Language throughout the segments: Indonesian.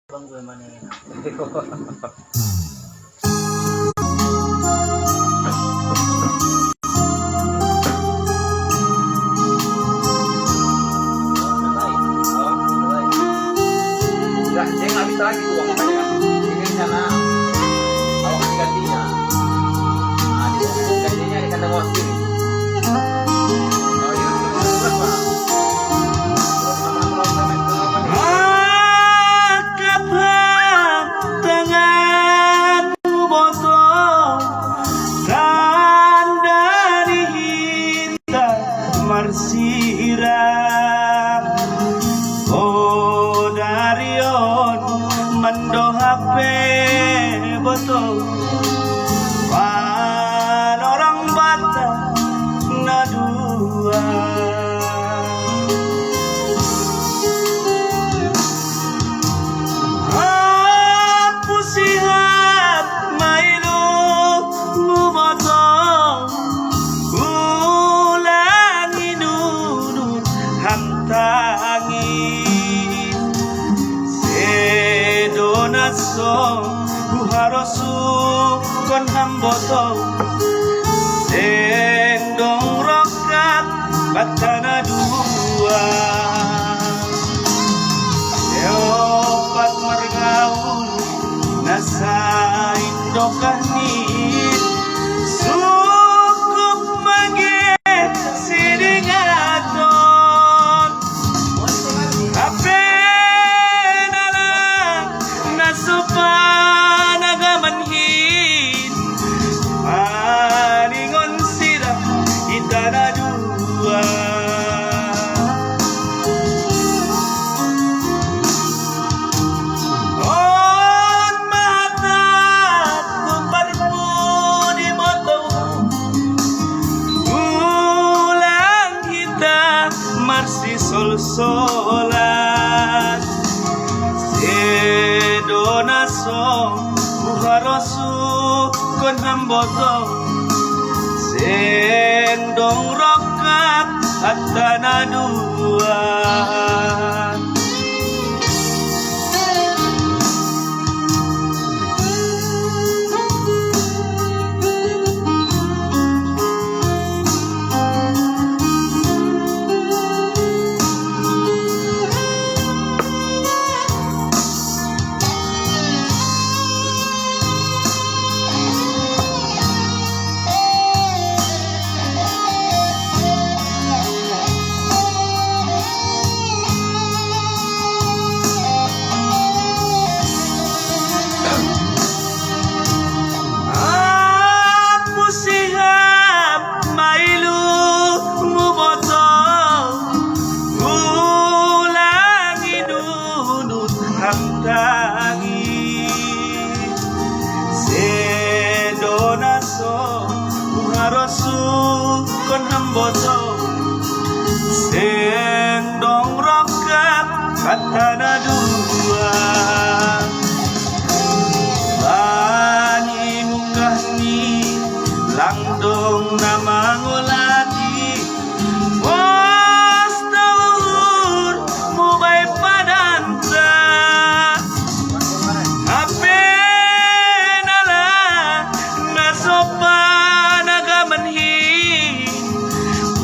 Bang gue mana ya? Dia nggak bisa lagi uang makanya kan ini sana awak kasih gantinya. Nah di gantinya di kandang awak sendiri. Oh iya berapa? Tanganmu botol sandari hitam marsirah. Oh darion mando HP botol pan orang Batak na dua. Sihat mailuk mumotong ulangi nunut hamtangi sedonaso buharosu kon hambotong sendong rokat batana dua eopat margaul nasa indokahni sukup mage sidingaton ape nala nasupan agamanhin paningon sila itana dua. Marsi sol-solan sedonaso buharosu kon hamboto sendong rokat atana dua. Hamtangi sedonaso buharosu kon hamboto sendong rokat katana dua. Bani mukahni langdong nama ngolati bos tawur mubai padanta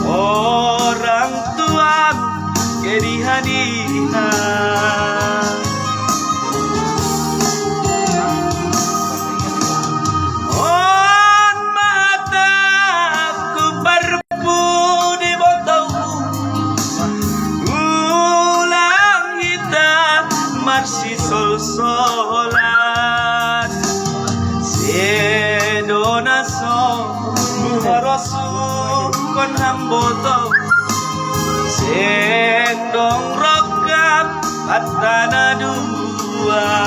orang tua jadi hadiah. On mataku berpu di botol ulang hitam marsi sol-solan sedonaso buharosu kon hamboto sendong rokat atana dua.